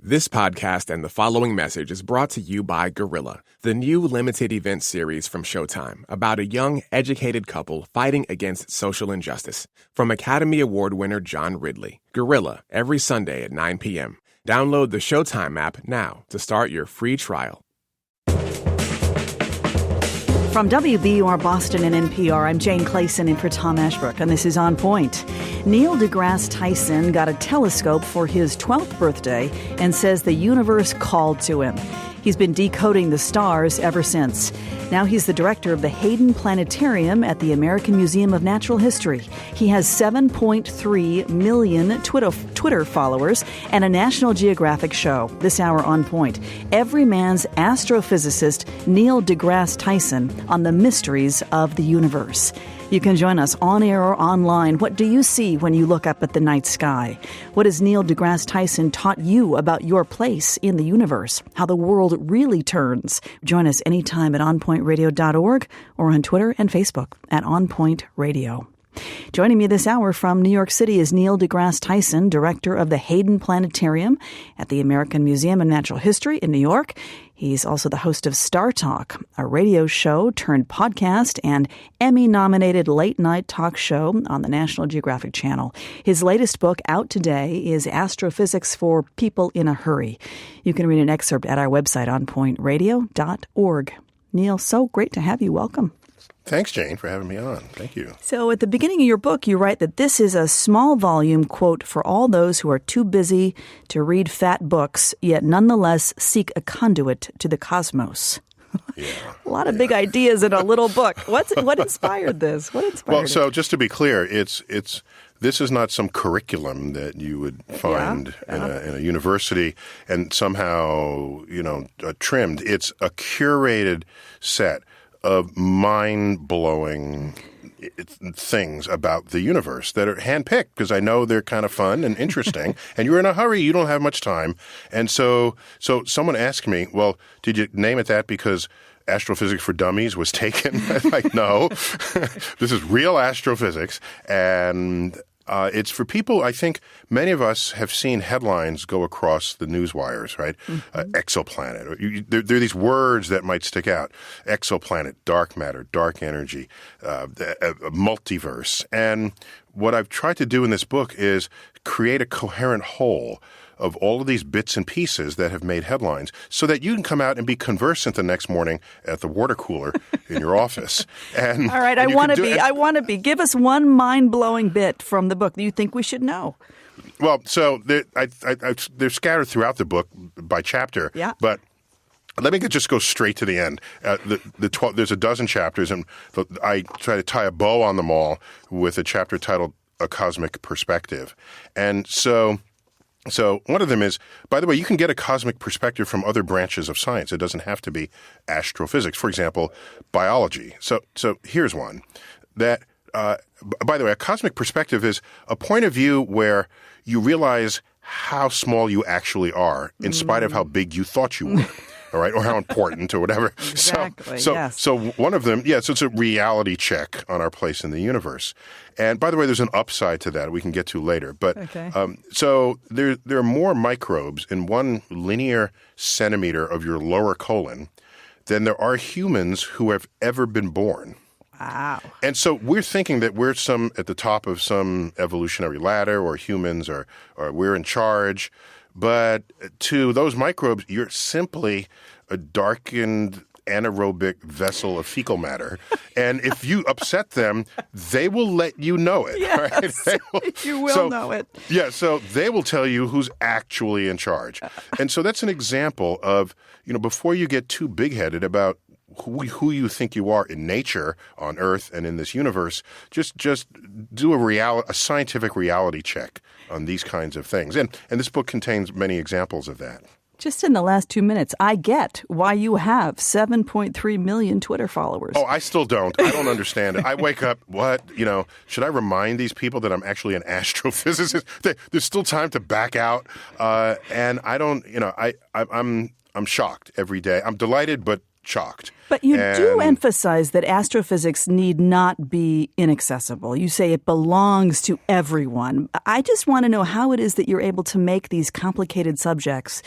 This podcast and the following message is brought to you by Gorilla, the new limited event series from Showtime about a young, educated couple fighting against social injustice. From Academy Award winner John Ridley. Gorilla, every Sunday at 9 p.m. Download the Showtime app now to start your free trial. From WBUR Boston and NPR, I'm Jane Clayson in for Tom Ashbrook, and this is On Point. Neil deGrasse Tyson got a telescope for his 12th birthday and says the universe called to him. He's been decoding the stars ever since. Now he's the director of the Hayden Planetarium at the American Museum of Natural History. He has 7.3 million Twitter followers and a National Geographic show. This hour On Point, every man's astrophysicist Neil deGrasse Tyson on the mysteries of the universe. You can join us on air or online. What do you see when you look up at the night sky? What has Neil deGrasse Tyson taught you about your place in the universe? How the world really turns? Join us anytime at onpointradio.org or on Twitter and Facebook at onpointradio. Joining me this hour from New York City is Neil deGrasse Tyson, director of the Hayden Planetarium at the American Museum of Natural History in New York. He's also the host of Star Talk, a radio show turned podcast and Emmy-nominated late-night talk show on the National Geographic Channel. His latest book out today is Astrophysics for People in a Hurry. You can read an excerpt at our website, onpointradio.org. Neil, so great to have you. Welcome. Thanks, Jane, for having me on. Thank you. So at the beginning of your book, you write that this is a small volume, quote, for all those who are too busy to read fat books, yet nonetheless seek a conduit to the cosmos. Yeah. A lot of big ideas in a little book. What inspired this? So just to be clear, this is not some curriculum that you would find in a university and somehow, trimmed. It's a curated set of mind-blowing things about the universe that are handpicked because I know they're kind of fun and interesting. And you're in a hurry; you don't have much time. And so someone asked me, "Well, did you name it that because Astrophysics for Dummies was taken?" I'm like, no, this is real astrophysics, and it's for people. I think many of us have seen headlines go across the news wires, right? Mm-hmm. Exoplanet. There are these words that might stick out. Exoplanet, dark matter, dark energy, multiverse. And what I've tried to do in this book is create a coherent whole of all of these bits and pieces that have made headlines so that you can come out and be conversant the next morning at the water cooler in your office. And, all right, I want to be. Give us one mind-blowing bit from the book that you think we should know. Well, so they're scattered throughout the book by chapter. Yeah. But let me just go straight to the end. There's a dozen chapters, and I try to tie a bow on them all with a chapter titled A Cosmic Perspective. And so one of them is, by the way, you can get a cosmic perspective from other branches of science. It doesn't have to be astrophysics. For example, biology. So here's one that, by the way, a cosmic perspective is a point of view where you realize how small you actually are in spite of how big you thought you were. All right, or how important or whatever. Exactly, yes. So one of them, so it's a reality check on our place in the universe. And by the way, there's an upside to that we can get to later. But okay. So there are more microbes in 1 linear centimeter of your lower colon than there are humans who have ever been born. Wow. And so we're thinking that we're at the top of some evolutionary ladder, or humans, or we're in charge. But to those microbes, you're simply a darkened anaerobic vessel of fecal matter. And if you upset them, they will let you know it. Yes, right? you will know it. Yeah, so they will tell you who's actually in charge. And so that's an example of, before you get too big-headed about who you think you are in nature, on Earth, and in this universe, just do a scientific reality check on these kinds of things. And this book contains many examples of that. Just in the last 2 minutes, I get why you have 7.3 million Twitter followers. Oh, I still don't. I don't understand it. I wake up, should I remind these people that I'm actually an astrophysicist? There's still time to back out. And I don't, I'm shocked every day. I'm delighted, but shocked. But you do emphasize that astrophysics need not be inaccessible. You say it belongs to everyone. I just want to know how it is that you're able to make these complicated subjects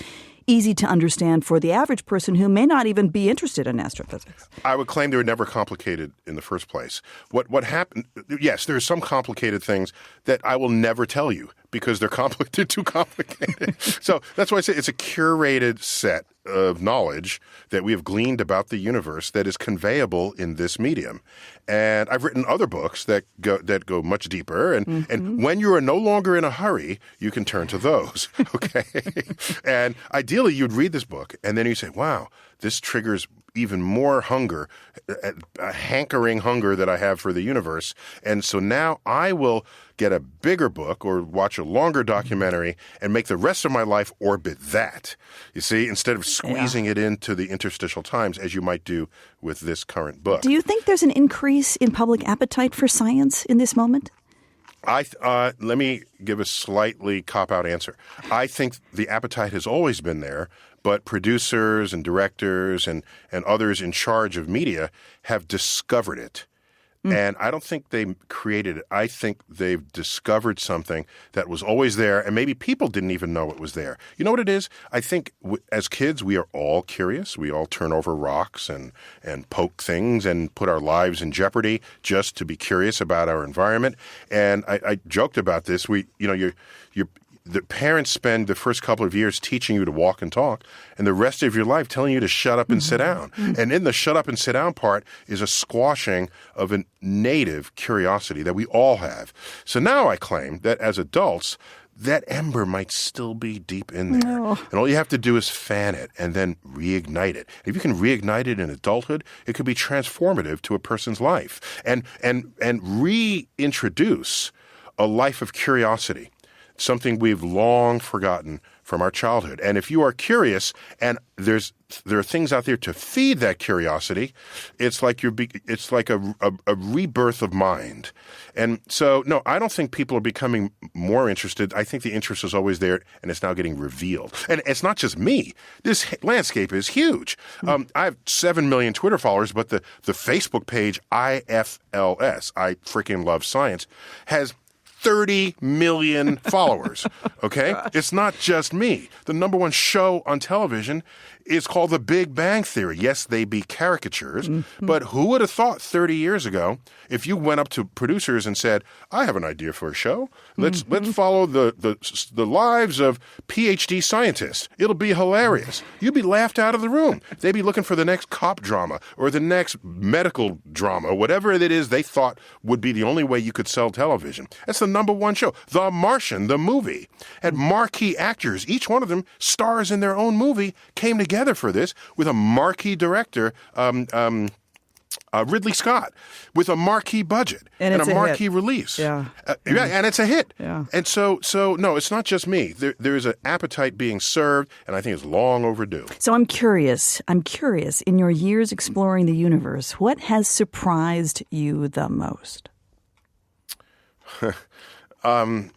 easy to understand for the average person who may not even be interested in astrophysics. I would claim they were never complicated in the first place. What happened? Yes, there are some complicated things that I will never tell you because they're too complicated. So that's why I say it's a curated set of knowledge that we have gleaned about the universe that is conveyable in this medium. And I've written other books that go much deeper. And when you are no longer in a hurry, you can turn to those. Okay. And ideally, you'd read this book and then you say, wow, this triggers even more hunger, a hankering hunger that I have for the universe. And so now I will get a bigger book or watch a longer documentary and make the rest of my life orbit that. You see, instead of squeezing it into the interstitial times as you might do with this current book. Do you think there's an increase in public appetite for science in this moment? Let me give a slightly cop-out answer. I think the appetite has always been there, but producers and directors and others in charge of media have discovered it. And I don't think they created it. I think they've discovered something that was always there, and maybe people didn't even know it was there. You know what it is? I think as kids, we are all curious. We all turn over rocks and poke things and put our lives in jeopardy just to be curious about our environment. And I joked about this. The parents spend the first couple of years teaching you to walk and talk, and the rest of your life telling you to shut up and sit down. And in the shut up and sit down part is a squashing of a native curiosity that we all have. So now I claim that as adults, that ember might still be deep in there. No. And all you have to do is fan it and then reignite it. If you can reignite it in adulthood, it could be transformative to a person's life and reintroduce a life of curiosity. Something we've long forgotten from our childhood. And if you are curious and there are things out there to feed that curiosity, it's like a rebirth of mind. And so, no, I don't think people are becoming more interested. I think the interest is always there, and it's now getting revealed. And it's not just me. This landscape is huge. I have 7 million Twitter followers, but the Facebook page, IFLS, I freaking love science, has 30 million followers, okay? It's not just me. The number one show on television is called The Big Bang Theory. Yes, they be caricatures, but who would have thought 30 years ago if you went up to producers and said, I have an idea for a show. Let's follow the lives of PhD scientists. It'll be hilarious. You'd be laughed out of the room. They'd be looking for the next cop drama or the next medical drama, whatever it is they thought would be the only way you could sell television. That's the number one show. The Martian, the movie. And marquee actors, each one of them stars in their own movie, came together for this with a marquee director, Ridley Scott, with a marquee budget and a marquee release. And it's a hit. Yeah. And so no, it's not just me. There is an appetite being served, and I think it's long overdue. So I'm curious, in your years exploring the universe, what has surprised you the most? When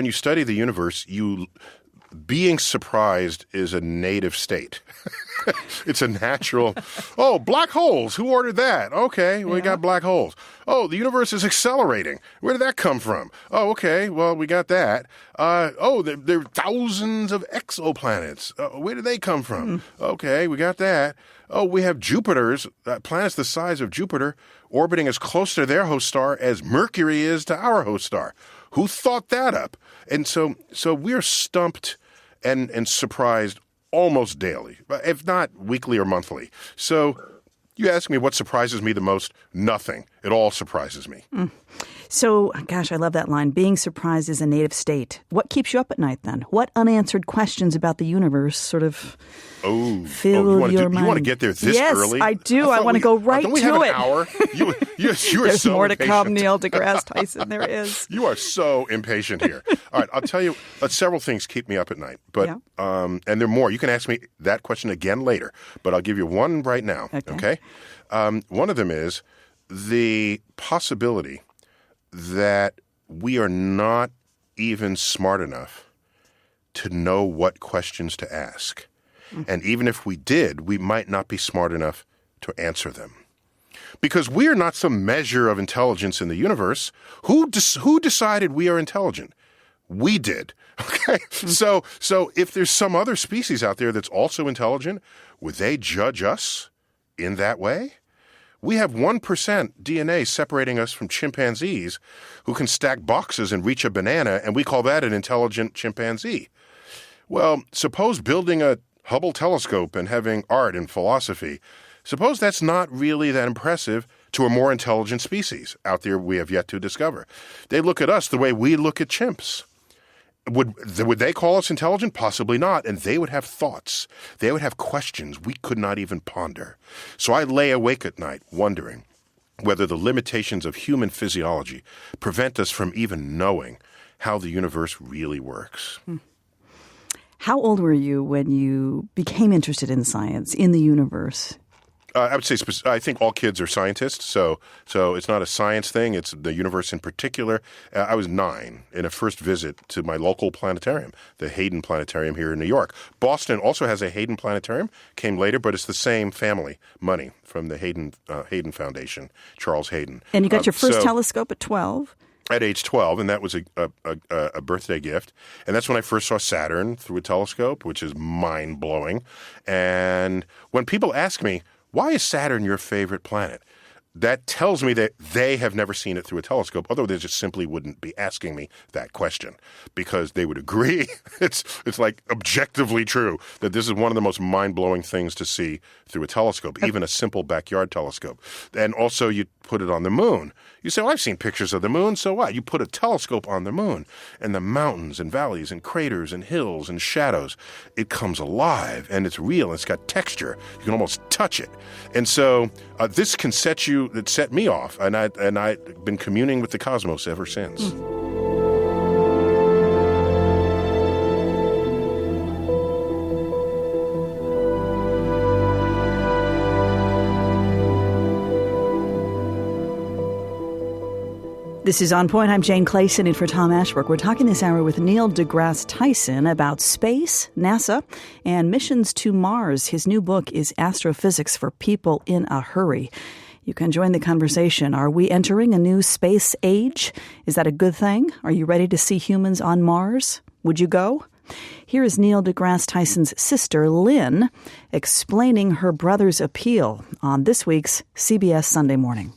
you study the universe, being surprised is a native state. It's a natural, black holes. Who ordered that? Okay, we got black holes. Oh, the universe is accelerating. Where did that come from? Oh, okay, well, we got that. There are thousands of exoplanets. Where did they come from? Okay, we got that. Oh, we have Jupiter's, planets the size of Jupiter, orbiting as close to their host star as Mercury is to our host star. Who thought that up? And so we're stumped and surprised almost daily, if not weekly or monthly. So you ask me what surprises me the most? Nothing. It all surprises me. So, gosh, I love that line. Being surprised is a native state. What keeps you up at night then? What unanswered questions about the universe sort of fill your mind? You want to get there this early? Yes, I do. I want to go right to it. Don't we have an hour? You are There's so more impatient. To come, Neil deGrasse Tyson. There is. You are so impatient here. All right, I'll tell you, several things keep me up at night. But and there are more. You can ask me that question again later, but I'll give you one right now. Okay? One of them is the possibility that we are not even smart enough to know what questions to ask. And even if we did, we might not be smart enough to answer them. Because we are not some measure of intelligence in the universe. Who decided we are intelligent? We did. Okay? So if there's some other species out there that's also intelligent, would they judge us in that way? We have 1% DNA separating us from chimpanzees who can stack boxes and reach a banana, and we call that an intelligent chimpanzee. Well, suppose building a Hubble telescope and having art and philosophy, suppose that's not really that impressive to a more intelligent species out there we have yet to discover. They look at us the way we look at chimps. Would they call us intelligent? Possibly not. And they would have thoughts. They would have questions we could not even ponder. So I lay awake at night wondering whether the limitations of human physiology prevent us from even knowing how the universe really works. How old were you when you became interested in science, in the universe? I would say I think all kids are scientists, so it's not a science thing. It's the universe in particular. I was 9 in a first visit to my local planetarium, the Hayden Planetarium here in New York. Boston also has a Hayden Planetarium, came later, but it's the same family, money from the Hayden Foundation, Charles Hayden. And you got your first telescope at 12? At age 12, and that was a birthday gift. And that's when I first saw Saturn through a telescope, which is mind-blowing. And when people ask me, why is Saturn your favorite planet? That tells me that they have never seen it through a telescope, although they just simply wouldn't be asking me that question because they would agree. It's like objectively true that this is one of the most mind-blowing things to see through a telescope, even a simple backyard telescope. And also you put it on the moon. You say, well, I've seen pictures of the moon, so what? You put a telescope on the moon, and the mountains and valleys and craters and hills and shadows, it comes alive, and it's real, and it's got texture. You can almost touch it. And so this can set me off, and I've been communing with the cosmos ever since. This is On Point. I'm Jane Clayson in for Tom Ashbrook. We're talking this hour with Neil deGrasse Tyson about space, NASA, and missions to Mars. His new book is Astrophysics for People in a Hurry. You can join the conversation. Are we entering a new space age? Is that a good thing? Are you ready to see humans on Mars? Would you go? Here is Neil deGrasse Tyson's sister, Lynn, explaining her brother's appeal on this week's CBS Sunday Morning.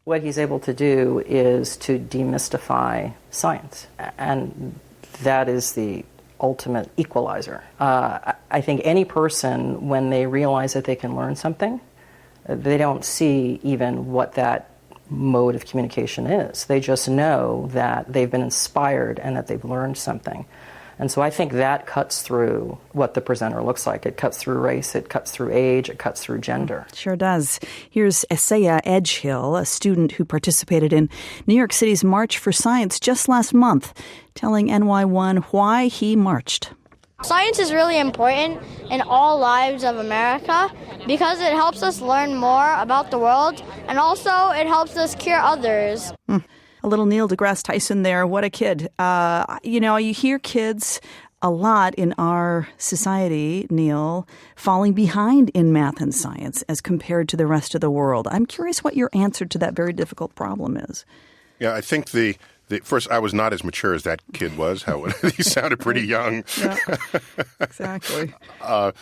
What he's able to do is to demystify science, and that is the ultimate equalizer. I think any person, when they realize that they can learn something, they don't see even what that mode of communication is. They just know that they've been inspired and that they've learned something. And so I think that cuts through what the presenter looks like. It cuts through race, it cuts through age, it cuts through gender. Sure does. Here's Esaya Edgehill, a student who participated in New York City's March for Science just last month, telling NY1 why he marched. Science is really important in all lives of America because it helps us learn more about the world, and also it helps us cure others. A little Neil deGrasse Tyson there. What a kid. You hear kids a lot in our society, Neil, falling behind in math and science as compared to the rest of the world. I'm curious what your answer to that very difficult problem is. Yeah, I think the first, I was not as mature as that kid was. He sounded pretty young. Yeah, exactly. The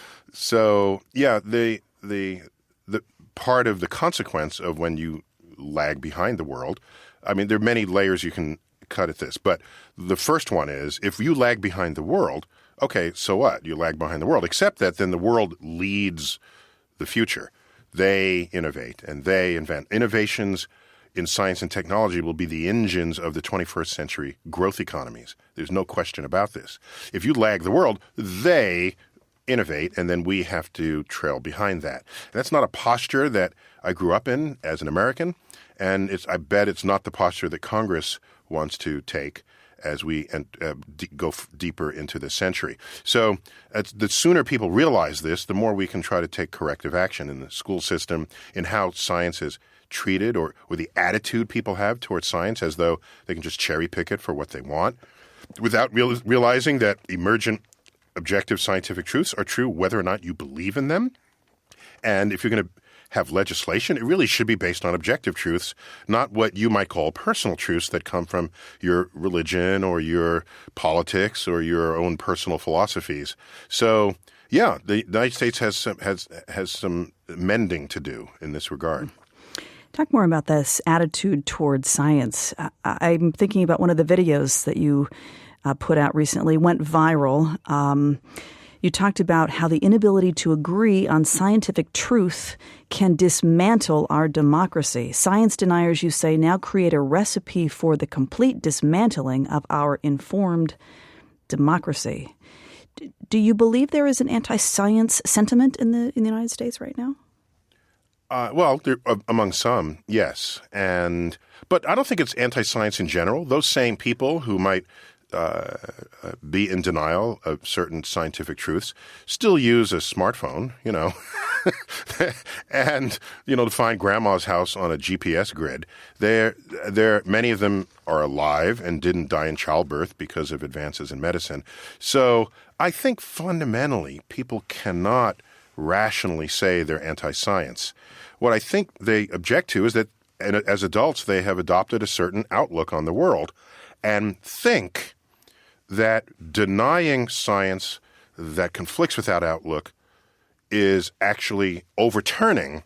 part of the consequence of when you lag behind the world, I mean, there are many layers you can cut at this, but the first one is if you lag behind the world, okay, so what? You lag behind the world, except that then the world leads the future. They innovate and they invent. Innovations in science and technology will be the engines of the 21st century growth economies. There's no question about this. If you lag the world, they innovate, and then we have to trail behind that. And that's not a posture that I grew up in as an American, and I bet it's not the posture that Congress wants to take as we go deeper into the century. So the sooner people realize this, the more we can try to take corrective action in the school system, in how science is treated, or the attitude people have towards science as though they can just cherry pick it for what they want, without realizing that emergent objective scientific truths are true whether or not you believe in them. And if you're going to have legislation, it really should be based on objective truths, not what you might call personal truths that come from your religion or your politics or your own personal philosophies. So, yeah, the United States has some mending to do in this regard. Talk more about this attitude towards science. I'm thinking about one of the videos that you put out recently, went viral. You talked about how the inability to agree on scientific truth can dismantle our democracy. Science deniers, you say, now create a recipe for the complete dismantling of our informed democracy. Do you believe there is an anti-science sentiment in the United States right now? Well, among some, yes. But I don't think it's anti-science in general. Those same people who might be in denial of certain scientific truths still use a smartphone, and, to find grandma's house on a GPS grid. Many of them are alive and didn't die in childbirth because of advances in medicine. So I think fundamentally people cannot rationally say they're anti-science. What I think they object to is that as adults they have adopted a certain outlook on the world and think that denying science that conflicts with that outlook is actually overturning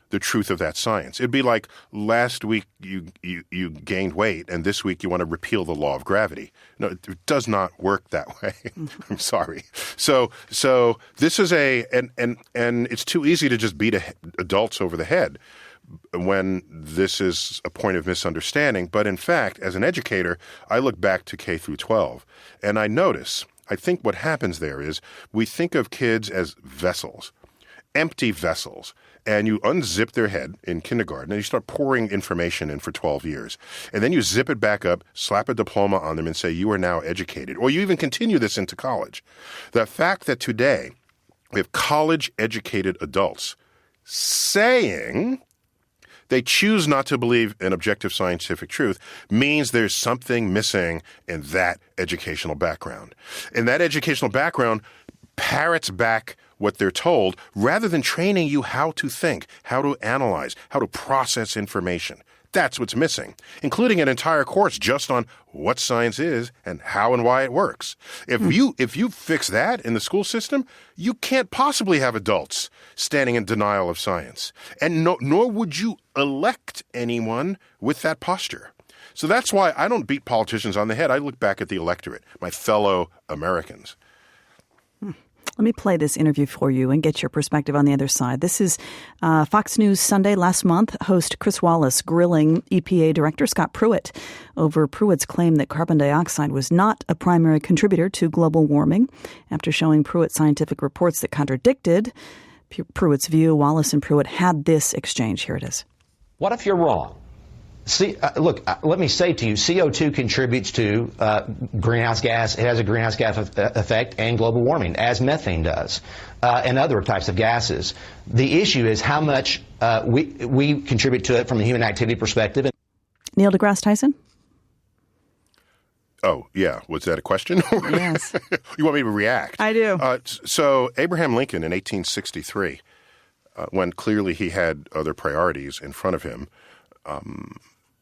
the truth of that science. It'd be like last week you gained weight and this week you want to repeal the law of gravity. No, it does not work that way. I'm sorry. So this is and it's too easy to just beat adults over the head when this is a point of misunderstanding. But in fact, as an educator, I look back to K through 12 and I think what happens there is we think of kids as vessels, empty vessels. And you unzip their head in kindergarten and you start pouring information in for 12 years. And then you zip it back up, slap a diploma on them and say, you are now educated. Or you even continue this into college. The fact that today we have college-educated adults saying they choose not to believe in objective scientific truth means there's something missing in that educational background. And that educational background parrots back what they're told rather than training you how to think, how to analyze, how to process information. That's what's missing, including an entire course just on what science is and how and why it works. If you fix that in the school system, you can't possibly have adults standing in denial of science. And nor would you elect anyone with that posture. So that's why I don't beat politicians on the head. I look back at the electorate, my fellow Americans. Let me play this interview for you and get your perspective on the other side. This is Fox News Sunday last month. Host Chris Wallace grilling EPA Director Scott Pruitt over Pruitt's claim that carbon dioxide was not a primary contributor to global warming. After showing Pruitt scientific reports that contradicted Pruitt's view, Wallace and Pruitt had this exchange. Here it is. What if you're wrong? See, look, let me say to you, CO2 contributes to greenhouse gas. It has a greenhouse gas effect and global warming, as methane does, and other types of gases. The issue is how much we contribute to it from a human activity perspective. Neil deGrasse Tyson? Oh, yeah. Was that a question? Yes. You want me to react? I do. So Abraham Lincoln in 1863, when clearly he had other priorities in front of him,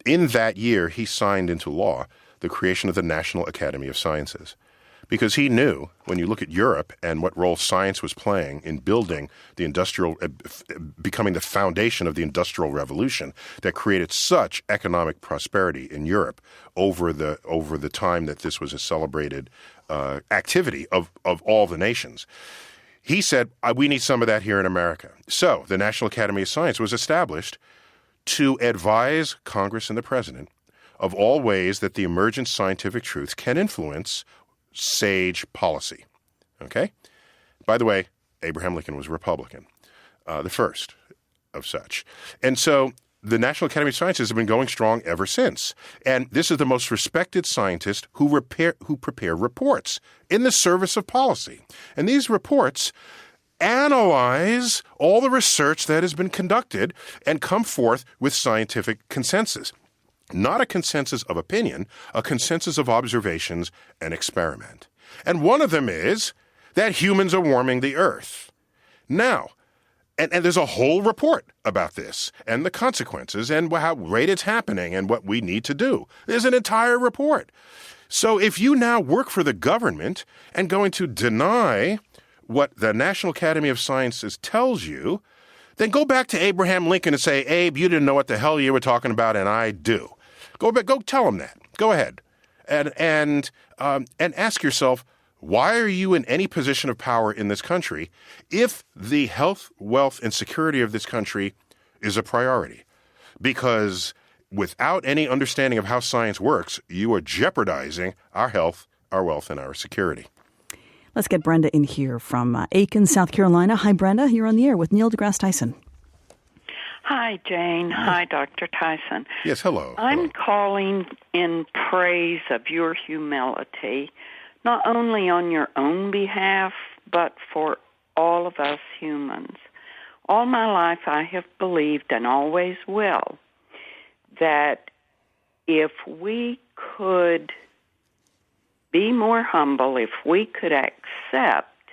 in that year, he signed into law the creation of the National Academy of Sciences because he knew when you look at Europe and what role science was playing in building the becoming the foundation of the Industrial Revolution that created such economic prosperity in Europe over the time that this was a celebrated activity of all the nations. He said, we need some of that here in America. So the National Academy of Science was established to advise Congress and the President of all ways that the emergent scientific truths can influence sage policy. Okay? By the way, Abraham Lincoln was a Republican, the first of such. And so the National Academy of Sciences have been going strong ever since. And this is the most respected scientists who prepare reports in the service of policy. And these reports analyze all the research that has been conducted and come forth with scientific consensus. Not a consensus of opinion, a consensus of observations and experiment. And one of them is that humans are warming the Earth. Now, and there's a whole report about this and the consequences and how great it's happening and what we need to do. There's an entire report. So if you now work for the government and going to deny what the National Academy of Sciences tells you, then go back to Abraham Lincoln and say, Abe, you didn't know what the hell you were talking about, and I do. Go tell him that. Go ahead. And ask yourself, why are you in any position of power in this country if the health, wealth, and security of this country is a priority? Because without any understanding of how science works, you are jeopardizing our health, our wealth, and our security. Let's get Brenda in here from Aiken, South Carolina. Hi, Brenda. You're on the air with Neil deGrasse Tyson. Hi, Jane. Hi, Dr. Tyson. Yes, hello. I'm calling in praise of your humility, not only on your own behalf, but for all of us humans. All my life I have believed, and always will, that if we could be more humble, if we could accept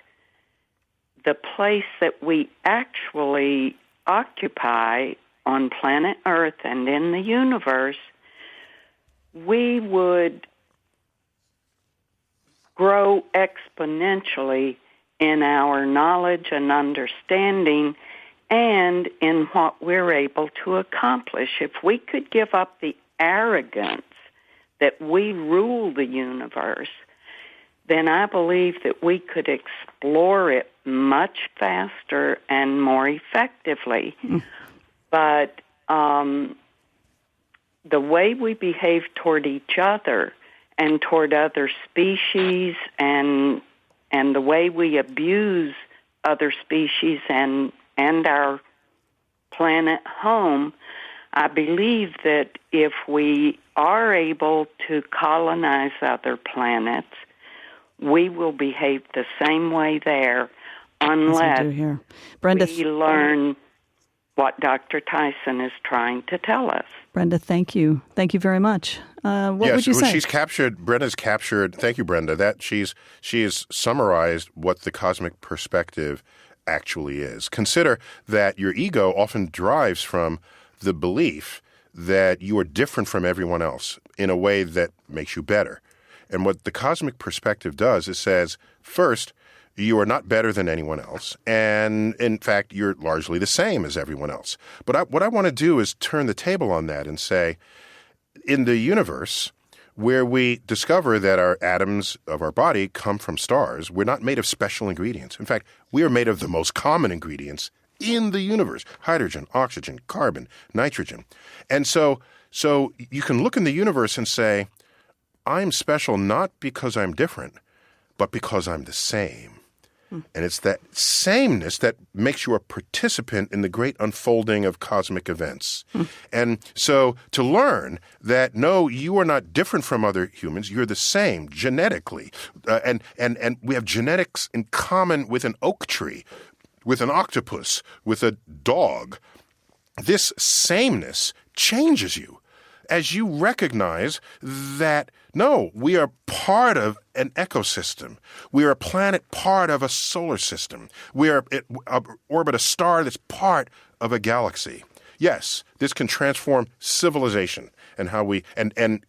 the place that we actually occupy on planet Earth and in the universe, we would grow exponentially in our knowledge and understanding and in what we're able to accomplish. If we could give up the arrogance that we rule the universe, then I believe that we could explore it much faster and more effectively. But the way we behave toward each other and toward other species and the way we abuse other species and our planet home, I believe that if we are able to colonize other planets, we will behave the same way there unless we learn what Dr. Tyson is trying to tell us. Brenda, thank you. Thank you very much. What would you say? Brenda's captured, thank you, Brenda, she has summarized what the cosmic perspective actually is. Consider that your ego often drives from the belief that you are different from everyone else in a way that makes you better. And what the cosmic perspective does is says, first, you are not better than anyone else. And in fact, you're largely the same as everyone else. But what I want to do is turn the table on that and say, in the universe, where we discover that our atoms of our body come from stars, we're not made of special ingredients. In fact, we are made of the most common ingredients in the universe: hydrogen, oxygen, carbon, nitrogen. And so you can look in the universe and say, I'm special not because I'm different, but because I'm the same. And it's that sameness that makes you a participant in the great unfolding of cosmic events. And so to learn that, no, you are not different from other humans, you're the same genetically. And we have genetics in common with an oak tree, with an octopus, with a dog. This sameness changes you as you recognize that, no, we are part of an ecosystem. We are a planet part of a solar system. We orbit a star that's part of a galaxy. Yes, this can transform civilization and how we end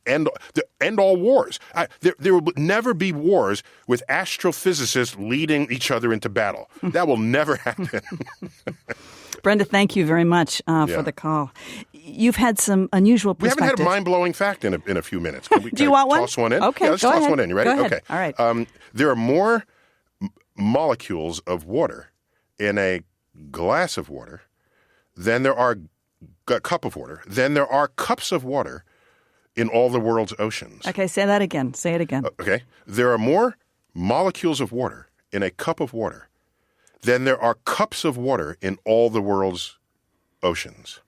all wars. There will never be wars with astrophysicists leading each other into battle. That will never happen. Brenda, thank you very much for the call. You've had some unusual perspectives. We haven't had a mind-blowing fact in a few minutes. Do you want one? Toss one in? Okay, yeah, let's go toss ahead. one in. You ready? Go ahead. Okay. All right. There are more molecules of water in a glass of water than there are a cup of water. Than there are cups of water in all the world's oceans. Okay, say that again. Say it again. Okay. There are more molecules of water in a cup of water than there are cups of water in all the world's oceans.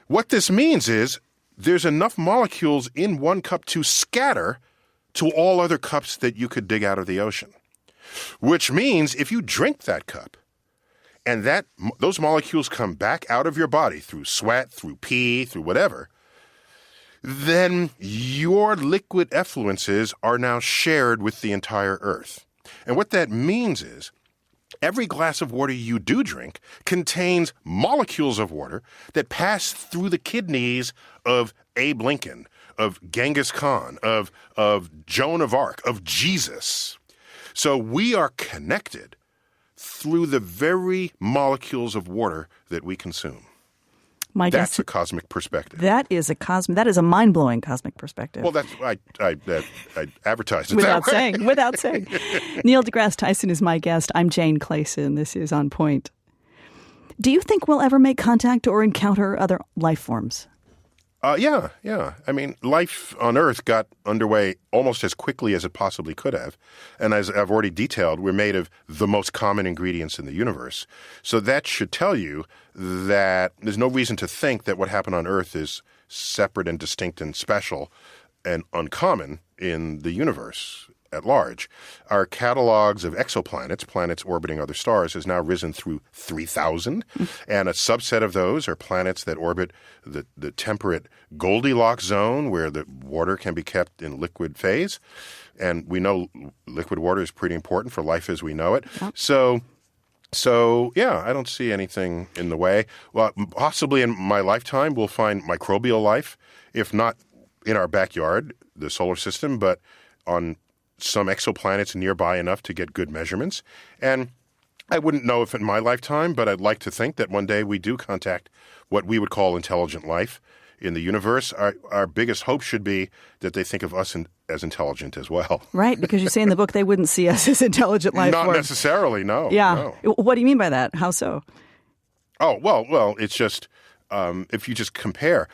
What this means is there's enough molecules in one cup to scatter to all other cups that you could dig out of the ocean. Which means if you drink that cup and those molecules come back out of your body through sweat, through pee, through whatever, then your liquid effluences are now shared with the entire Earth. And what that means is every glass of water you do drink contains molecules of water that pass through the kidneys of Abe Lincoln, of Genghis Khan, of Joan of Arc, of Jesus. So we are connected through the very molecules of water that we consume. That's a cosmic perspective. That is a mind-blowing cosmic perspective. Well, I advertised it without that way. saying. Without saying. Neil deGrasse Tyson is my guest. I'm Jane Clayson. This is On Point. Do you think we'll ever make contact or encounter other life forms? Yeah. I mean, life on Earth got underway almost as quickly as it possibly could have. And as I've already detailed, we're made of the most common ingredients in the universe. So that should tell you that there's no reason to think that what happened on Earth is separate and distinct and special and uncommon in the universe at large. Our catalogs of exoplanets, planets orbiting other stars, has now risen through 3,000. And a subset of those are planets that orbit the temperate Goldilocks zone where the water can be kept in liquid phase. And we know liquid water is pretty important for life as we know it. Yep. So, yeah, I don't see anything in the way. Well, possibly in my lifetime, we'll find microbial life, if not in our backyard, the solar system, but on some exoplanets nearby enough to get good measurements. And I wouldn't know if in my lifetime, but I'd like to think that one day we do contact what we would call intelligent life in the universe. Our biggest hope should be that they think of us as intelligent as well. Right, because you say in the book they wouldn't see us as intelligent life forms. Not necessarily, no. Yeah. No. What do you mean by that? How so? Oh, well, it's just if you just compare.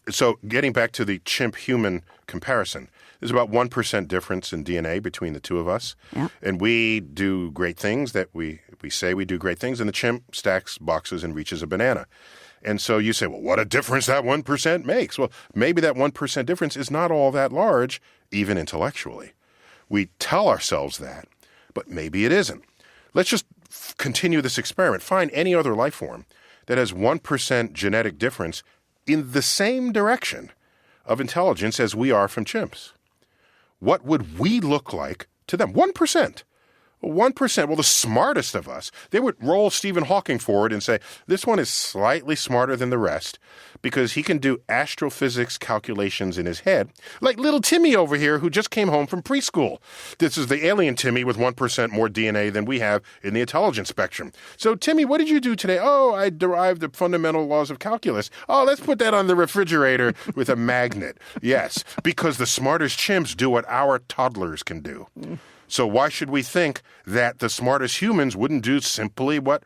So getting back to the chimp-human comparison, there's about 1% difference in DNA between the two of us. Yeah. And we do great things that we say we do great things, and the chimp stacks boxes and reaches a banana. And so you say, well, what a difference that 1% makes. Well, maybe that 1% difference is not all that large, even intellectually. We tell ourselves that, but maybe it isn't. Let's just continue this experiment. Find any other life form that has 1% genetic difference in the same direction of intelligence as we are from chimps. What would we look like to them? 1%. 1%, well, the smartest of us, they would roll Stephen Hawking forward and say, this one is slightly smarter than the rest because he can do astrophysics calculations in his head, like little Timmy over here who just came home from preschool. This is the alien Timmy with 1% more DNA than we have in the intelligence spectrum. So, Timmy, what did you do today? Oh, I derived the fundamental laws of calculus. Oh, let's put that on the refrigerator with a magnet. Yes, because the smartest chimps do what our toddlers can do. So why should we think that the smartest humans wouldn't do simply what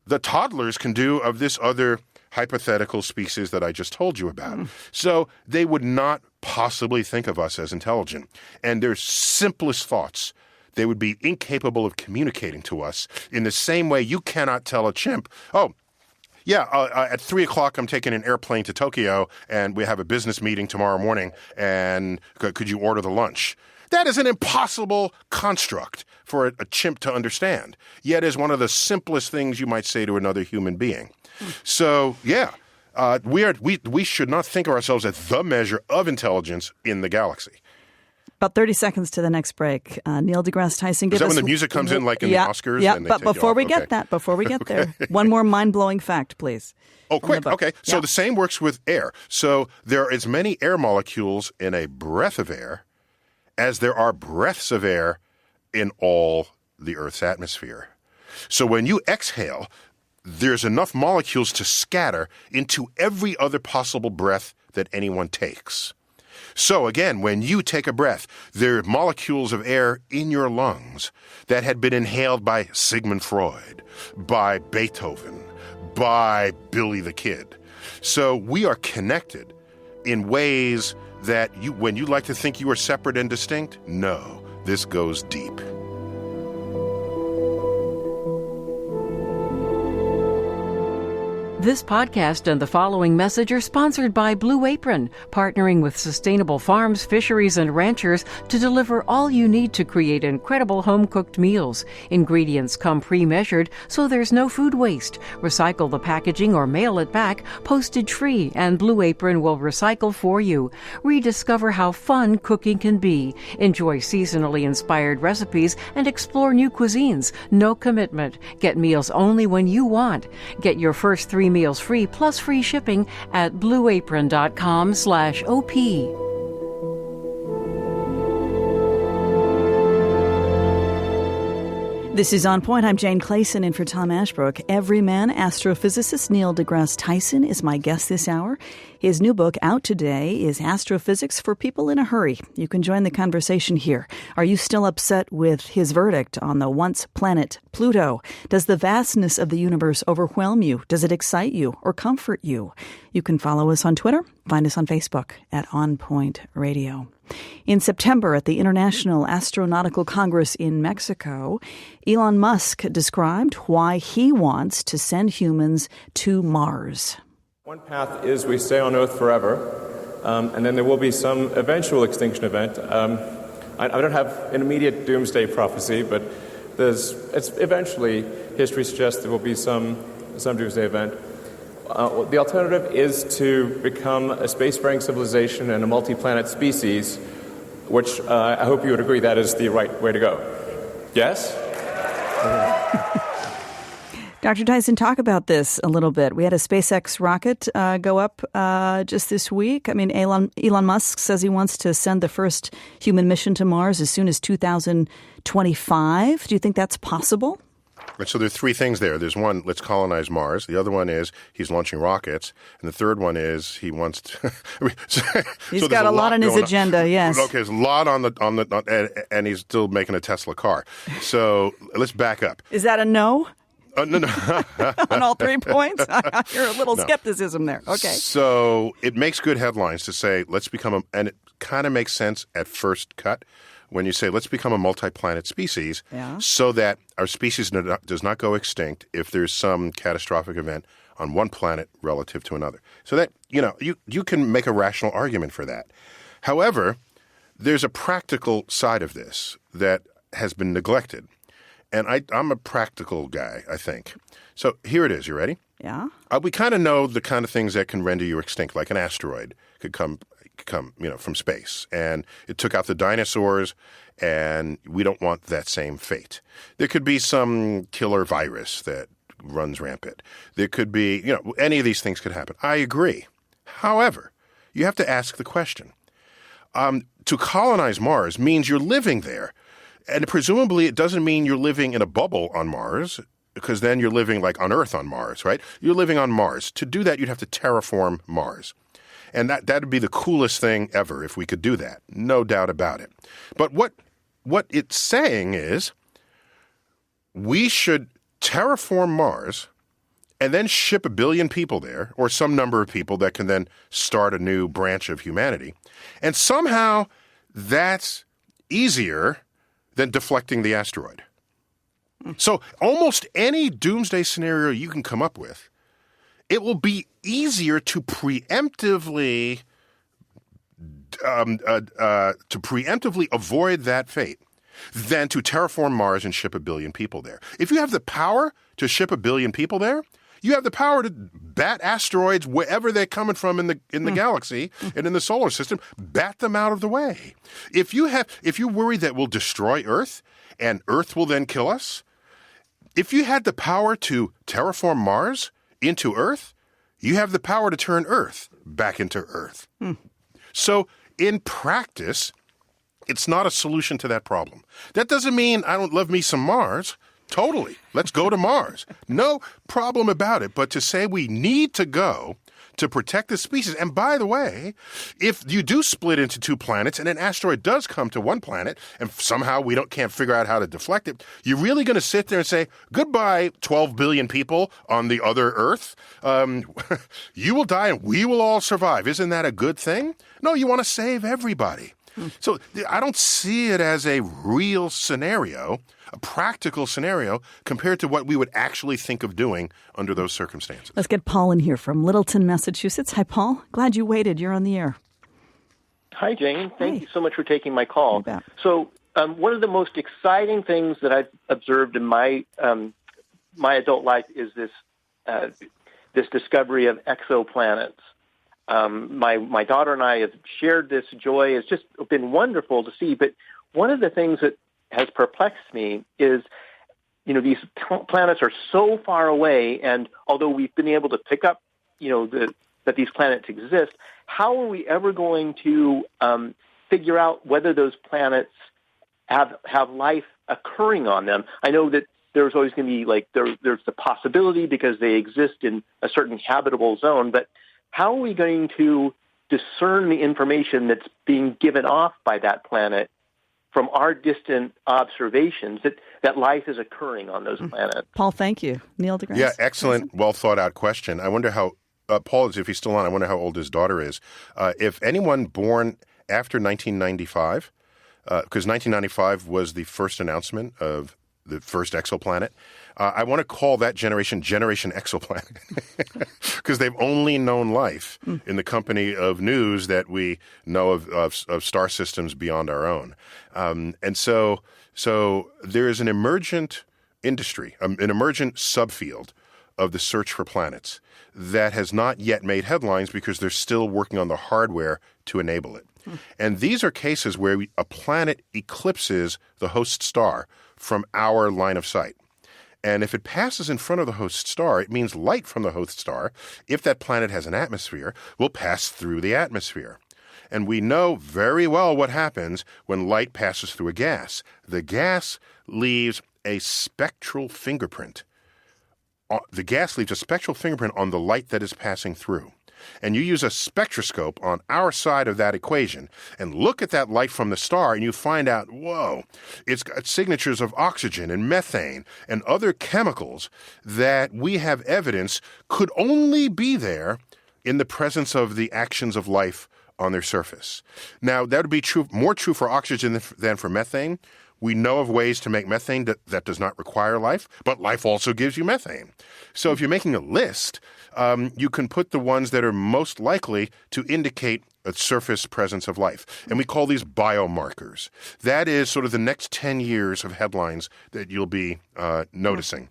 the toddlers can do of this other hypothetical species that I just told you about? So they would not possibly think of us as intelligent. And their simplest thoughts, they would be incapable of communicating to us in the same way you cannot tell a chimp, at 3 o'clock, I'm taking an airplane to Tokyo, and we have a business meeting tomorrow morning, and could you order the lunch? That is an impossible construct for a chimp to understand, yet is one of the simplest things you might say to another human being. So, we should not think of ourselves as the measure of intelligence in the galaxy. About 30 seconds to the next break. Neil deGrasse Tyson, give us... Is that when the music comes in, like in the Oscars? Yeah, but before we get there, one more mind-blowing fact, please. Oh, quick. Okay. So the same works with air. So there are as many air molecules in a breath of air as there are breaths of air in all the Earth's atmosphere. So when you exhale, there's enough molecules to scatter into every other possible breath that anyone takes. So again, when you take a breath, there are molecules of air in your lungs that had been inhaled by Sigmund Freud, by Beethoven, by Billy the Kid. So we are connected in ways that when you like to think you are separate and distinct, no, this goes deep. This podcast and the following message are sponsored by Blue Apron, partnering with sustainable farms, fisheries, and ranchers to deliver all you need to create incredible home-cooked meals. Ingredients come pre-measured, so there's no food waste. Recycle the packaging or mail it back, postage-free, and Blue Apron will recycle for you. Rediscover how fun cooking can be. Enjoy seasonally inspired recipes and explore new cuisines. No commitment. Get meals only when you want. Get your first 3 meals free plus free shipping at blueapron.com/OP. This is On Point. I'm Jane Clayson in for Tom Ashbrook. Everyman astrophysicist Neil deGrasse Tyson is my guest this hour. His new book out today is Astrophysics for People in a Hurry. You can join the conversation here. Are you still upset with his verdict on the once planet Pluto? Does the vastness of the universe overwhelm you? Does it excite you or comfort you? You can follow us on Twitter. Find us on Facebook at On Point Radio. In September at the International Astronautical Congress in Mexico, Elon Musk described why he wants to send humans to Mars. One path is we stay on Earth forever, and then there will be some eventual extinction event. I don't have an immediate doomsday prophecy, but eventually history suggests there will be some doomsday event. The alternative is to become a spacefaring civilization and a multi-planet species, which I hope you would agree that is the right way to go. Yes? Dr. Tyson, talk about this a little bit. We had a SpaceX rocket go up just this week. I mean, Elon Musk says he wants to send the first human mission to Mars as soon as 2025. Do you think that's possible? So there are 3 things there. There's one, let's colonize Mars. The other one is he's launching rockets. And the third one is he wants to... He's got a lot on his agenda, yes. Okay, there's a lot on and he's still making a Tesla car. So let's back up. Is that a no? No. On all 3 points? I hear a little skepticism there. Okay. So it makes good headlines to say, let's become and it kind of makes sense at first cut when you say, let's become a multi-planet species so that our species does not go extinct if there's some catastrophic event on one planet relative to another. So that, you can make a rational argument for that. However, there's a practical side of this that has been neglected. And I'm a practical guy, I think. So here it is. You ready? Yeah. We kind of know the kind of things that can render you extinct, like an asteroid could come, from space. And it took out the dinosaurs, and we don't want that same fate. There could be some killer virus that runs rampant. There could be, any of these things could happen. I agree. However, you have to ask the question. To colonize Mars means you're living there. And presumably it doesn't mean you're living in a bubble on Mars, because then you're living like on Earth on Mars, right? You're living on Mars. To do that, you'd have to terraform Mars. And that'd be the coolest thing ever if we could do that. No doubt about it. But what it's saying is we should terraform Mars and then ship 1 billion people there, or some number of people that can then start a new branch of humanity. And somehow that's easier than deflecting the asteroid. So almost any doomsday scenario you can come up with, it will be easier to preemptively avoid that fate than to terraform Mars and ship 1 billion people there. If you have the power to ship 1 billion people there, you have the power to bat asteroids wherever they're coming from in the galaxy and in the solar system, bat them out of the way. If you worry that we'll destroy Earth and Earth will then kill us, if you had the power to terraform Mars into Earth, you have the power to turn Earth back into Earth. So in practice, it's not a solution to that problem. That doesn't mean I don't love me some Mars. Totally. Let's go to Mars. No problem about it. But to say we need to go to protect the species. And by the way, if you do split into 2 planets and an asteroid does come to one planet and somehow we can't figure out how to deflect it, you're really going to sit there and say, goodbye, 12 billion people on the other Earth. You will die and we will all survive. Isn't that a good thing? No, you want to save everybody. So I don't see it as a real scenario, a practical scenario, compared to what we would actually think of doing under those circumstances. Let's get Paul in here from Littleton, Massachusetts. Hi, Paul. Glad you waited. You're on the air. Hi, Jane. Thank you so much for taking my call. You bet. So one of the most exciting things that I've observed in my adult life is this discovery of exoplanets. My daughter and I have shared this joy. It's just been wonderful to see. But one of the things that has perplexed me is, these planets are so far away, and although we've been able to pick up, that these planets exist, how are we ever going to figure out whether those planets have life occurring on them? I know that there's always going to be there's the possibility because they exist in a certain habitable zone, but how are we going to discern the information that's being given off by that planet from our distant observations that life is occurring on those planets? Paul, thank you. Neil deGrasse. Yeah, excellent, well-thought-out question. I wonder how, Paul, if he's still on, I wonder how old his daughter is. If anyone born after 1995, because 1995 was the first announcement of the first exoplanet, I want to call that generation Exoplanet because they've only known life in the company of news that we know of star systems beyond our own. And so there is an emergent industry, an emergent subfield of the search for planets that has not yet made headlines because they're still working on the hardware to enable it. And these are cases where a planet eclipses the host star from our line of sight. And if it passes in front of the host star, it means light from the host star, if that planet has an atmosphere, will pass through the atmosphere. And we know very well what happens when light passes through a gas. The gas leaves a spectral fingerprint. The gas leaves a spectral fingerprint on the light that is passing through. And you use a spectroscope on our side of that equation and look at that light from the star, and you find out, whoa, it's got signatures of oxygen and methane and other chemicals that we have evidence could only be there in the presence of the actions of life on their surface. Now, that would be more true for oxygen than for methane. We know of ways to make methane that does not require life, but life also gives you methane. So if you're making a list, you can put the ones that are most likely to indicate a surface presence of life. And we call these biomarkers. That is sort of the next 10 years of headlines that you'll be noticing.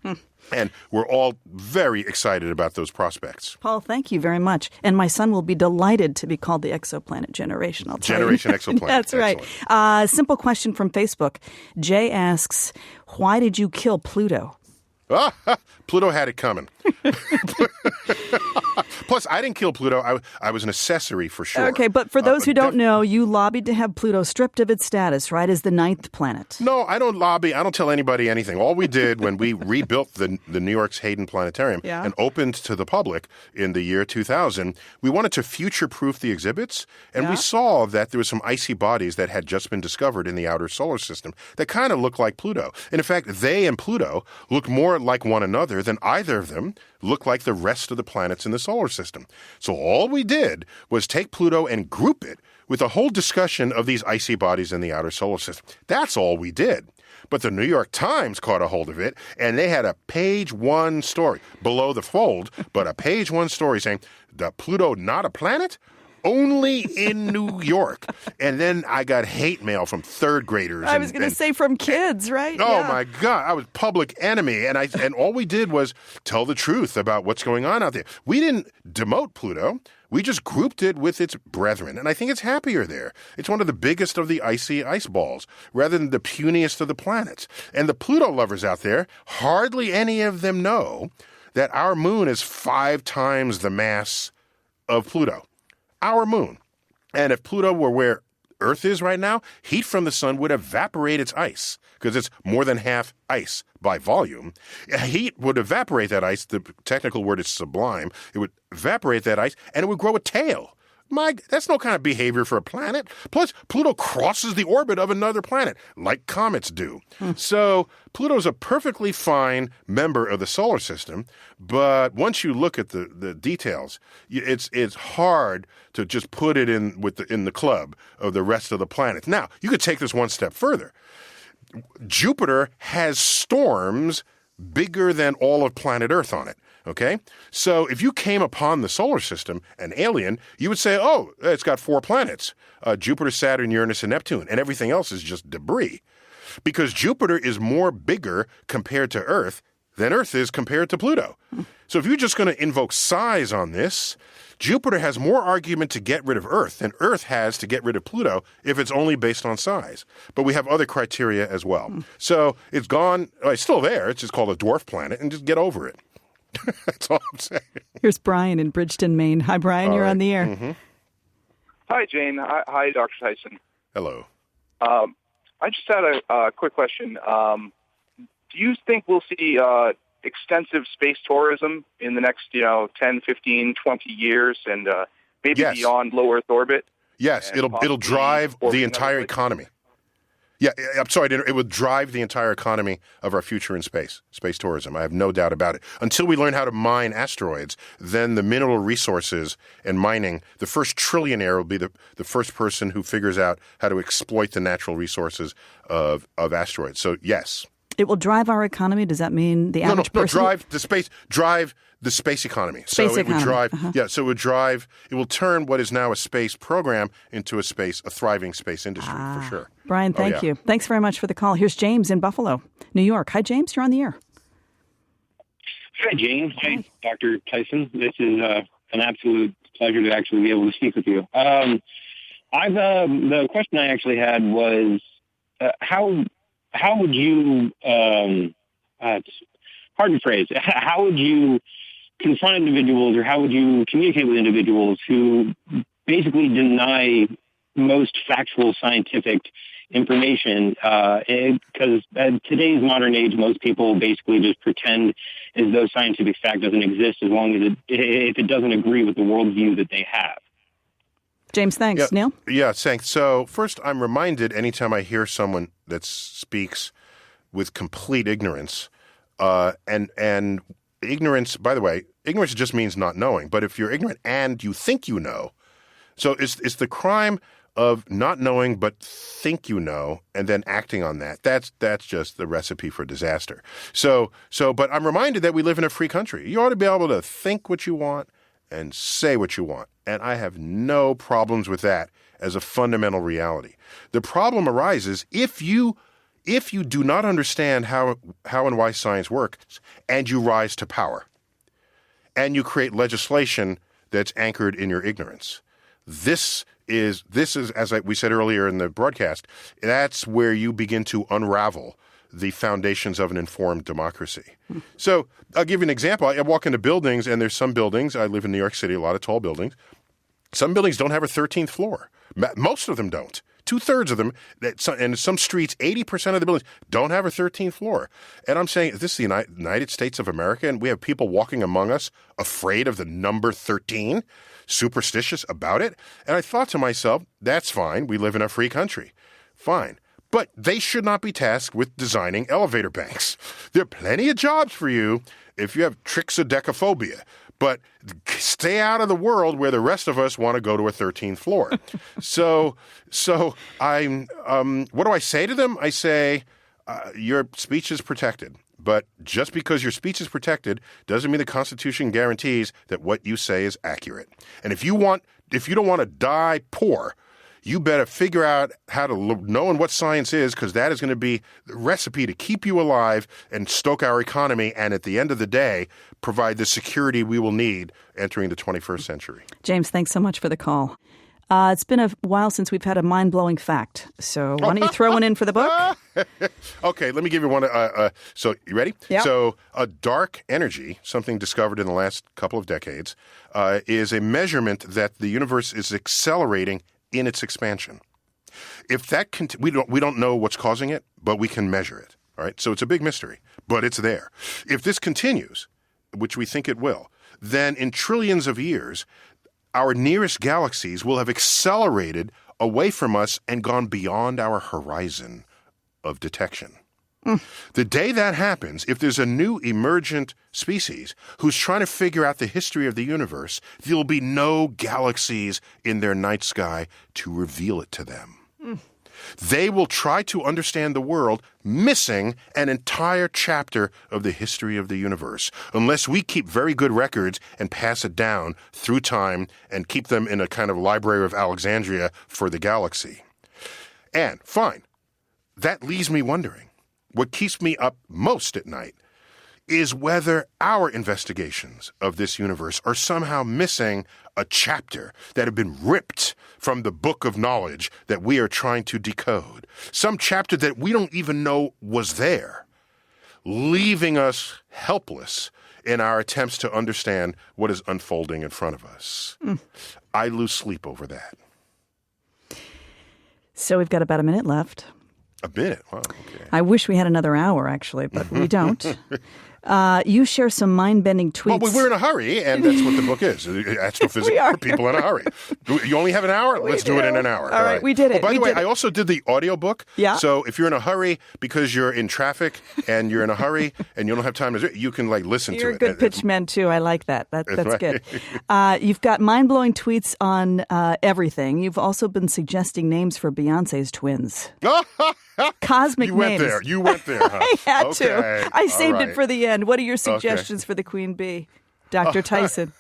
And we're all very excited about those prospects. Paul, thank you very much. And my son will be delighted to be called the exoplanet generation. I'll tell Generation you. Exoplanet. That's right. Simple question from Facebook. Jay asks, why did you kill Pluto? Pluto had it coming. Plus, I didn't kill Pluto. I was an accessory for sure. Okay, but for those who don't know, you lobbied to have Pluto stripped of its status, right, as the 9th planet. No, I don't lobby. I don't tell anybody anything. All we did when we rebuilt the New York's Hayden Planetarium and opened to the public in the year 2000, we wanted to future-proof the exhibits, and we saw that there were some icy bodies that had just been discovered in the outer solar system that kind of looked like Pluto. And in fact, they and Pluto looked more like one another than either of them looked like the rest of the planets in the solar system. So all we did was take Pluto and group it with a whole discussion of these icy bodies in the outer solar system. That's all we did. But the New York Times caught a hold of it, and they had a page one story, below the fold, but a page one story saying, "The Pluto not a planet? Only in New York." And then I got hate mail from third graders. I was going to say from kids, right? Oh, my God. I was public enemy. And all we did was tell the truth about what's going on out there. We didn't demote Pluto. We just grouped it with its brethren. And I think it's happier there. It's one of the biggest of the icy ice balls, rather than the puniest of the planets. And the Pluto lovers out there, hardly any of them know that our moon is 5 times the mass of Pluto. Our moon. And if Pluto were where Earth is right now, heat from the sun would evaporate its ice because it's more than half ice by volume. Heat would evaporate that ice. The technical word is sublime. It would evaporate that ice, and it would grow a tail That's no kind of behavior for a planet. Plus, Pluto crosses the orbit of another planet, like comets do. So Pluto's a perfectly fine member of the solar system, but once you look at the details, it's hard to just put it in the club of the rest of the planets. Now, you could take this one step further. Jupiter has storms bigger than all of planet Earth on it. Okay? So if you came upon the solar system, an alien, you would say, oh, it's got 4 planets, Jupiter, Saturn, Uranus, and Neptune, and everything else is just debris. Because Jupiter is more bigger compared to Earth than Earth is compared to Pluto. So if you're just going to invoke size on this, Jupiter has more argument to get rid of Earth than Earth has to get rid of Pluto if it's only based on size. But we have other criteria as well. So it's gone, it's still there, it's just called a dwarf planet, and just get over it. That's all I'm saying. Here's Brian in Bridgeton, Maine. Hi, Brian. You're on the air. Mm-hmm. Hi, Jane. Hi, Dr. Tyson. Hello. I just had a quick question. Do you think we'll see extensive space tourism in the next, 10, 15, 20 years and maybe beyond low Earth orbit? Yes, it'll drive the entire economy. Yeah, I'm sorry, it would drive the entire economy of our future in space tourism. I have no doubt about it. Until we learn how to mine asteroids, then the mineral resources and mining, the first trillionaire will be the first person who figures out how to exploit the natural resources of asteroids. So, yes. It will drive our economy? Does that mean the average person? Drive the space economy. So it would drive, it will turn what is now a space program into a thriving space industry, for sure. Brian, thank you. Thanks very much for the call. Here's James in Buffalo, New York. Hi, James. You're on the air. Hi, Jane. Hi, Dr. Tyson. This is an absolute pleasure to actually be able to speak with you. The question I actually had was how would you, it's hard to phrase, how would you confront individuals or how would you communicate with individuals who basically deny most factual scientific information? Because in today's modern age, most people basically just pretend as though scientific fact doesn't exist as long as if it doesn't agree with the worldview that they have. James, thanks. Neil? Yeah, thanks. So first, I'm reminded anytime I hear someone that speaks with complete ignorance, and ignorance, by the way, ignorance just means not knowing. But if you're ignorant and you think you know, so it's the crime of not knowing but think you know and then acting on that. That's just the recipe for disaster. But I'm reminded that we live in a free country. You ought to be able to think what you want and say what you want. And I have no problems with that as a fundamental reality. The problem arises if you do not understand how and why science works and you rise to power and you create legislation that's anchored in your ignorance. This is as we said earlier in the broadcast, that's where you begin to unravel the foundations of an informed democracy. So I'll give you an example. I walk into buildings, and there's some buildings. I live in New York City, a lot of tall buildings. Some buildings don't have a 13th floor. Most of them don't. 2/3 of them, and some streets, 80% of the buildings don't have a 13th floor. And I'm saying, this is the United States of America, and we have people walking among us afraid of the number 13, superstitious about it. And I thought to myself, that's fine. We live in a free country. Fine. But they should not be tasked with designing elevator banks. There are plenty of jobs for you if you have trichodecaphobia. But stay out of the world where the rest of us want to go to a 13th floor. So I'm. What do I say to them? I say, your speech is protected. But just because your speech is protected doesn't mean the Constitution guarantees that what you say is accurate. And if you don't want to die poor, you better figure out how to know what science is, because that is going to be the recipe to keep you alive and stoke our economy, and at the end of the day, provide the security we will need entering the 21st century. James, thanks so much for the call. It's been a while since we've had a mind-blowing fact, so why don't you throw one in for the book? Okay, let me give you one. So, you ready? Yeah. So, dark energy, something discovered in the last couple of decades, is a measurement that the universe is accelerating in its expansion. If that we don't know what's causing it, but we can measure it. All right, so it's a big mystery, but it's there. If this continues, which we think it will, then in trillions of years, our nearest galaxies will have accelerated away from us and gone beyond our horizon of detection. The day that happens, if there's a new emergent species who's trying to figure out the history of the universe, there will be no galaxies in their night sky to reveal it to them. They will try to understand the world, missing an entire chapter of the history of the universe, unless we keep very good records and pass it down through time and keep them in a kind of Library of Alexandria for the galaxy. And, fine, that leaves me wondering, what keeps me up most at night is whether our investigations of this universe are somehow missing a chapter that had been ripped from the book of knowledge that we are trying to decode. Some chapter that we don't even know was there, leaving us helpless in our attempts to understand what is unfolding in front of us. I lose sleep over that. So we've got about a minute left. A minute? Wow, okay. I wish we had another hour, actually, but we don't. You share some mind-bending tweets. Well, we're in a hurry, and that's what the book is. Astrophysics for people in a hurry. You only have an hour? Let's do it in an hour. All right, we did it. Oh, by the way, I also did the audiobook. Yeah. So if you're in a hurry because you're in traffic and you're in a hurry and you don't have time to, you can listen to it. You're a good pitchman, too. I like that. That's right. good. You've got mind-blowing tweets on everything. You've also been suggesting names for Beyonce's twins. Cosmic names. You went there, huh? I had to. I saved it for the end. What are your suggestions for the Queen Bee? Dr. Tyson.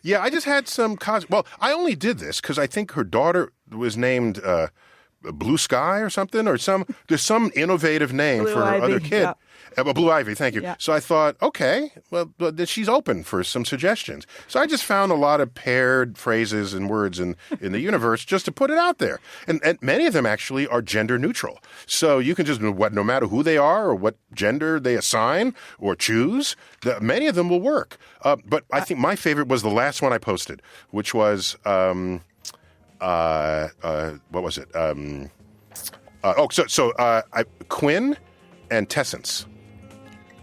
Yeah, I just had some well, I only did this because I think her daughter was named Blue Sky or something, or there's some innovative name Blue for her Ivy, other kid. yeah. Blue Ivy, thank you. Yeah. So I thought, okay, well, she's open for some suggestions. So I just found a lot of paired phrases and words in the universe just to put it out there. And many of them actually are gender neutral. So you can just, no matter who they are or what gender they assign or choose, many of them will work. But I think my favorite was the last one I posted, which was, what was it? Quinn and Tessence.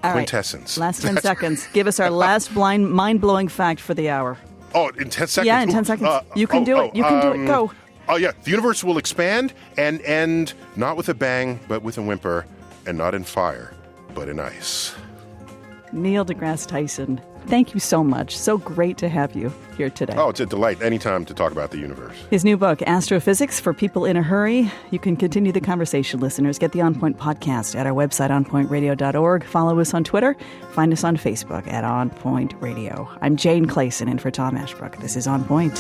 All Quintessence. Right. Last 10 seconds. Give us our last mind-blowing fact for the hour. Oh, in 10 seconds? Yeah, in 10 seconds. You can do it. You can do it. Go. Oh, yeah. The universe will expand and end not with a bang, but with a whimper, and not in fire, but in ice. Neil deGrasse Tyson, thank you so much. So great to have you here today. Oh, it's a delight. Anytime to talk about the universe. His new book, Astrophysics for People in a Hurry. You can continue the conversation, listeners. Get the On Point podcast at our website, onpointradio.org. Follow us on Twitter. Find us on Facebook at On Point Radio. I'm Jane Clayson in for Tom Ashbrook. This is On Point.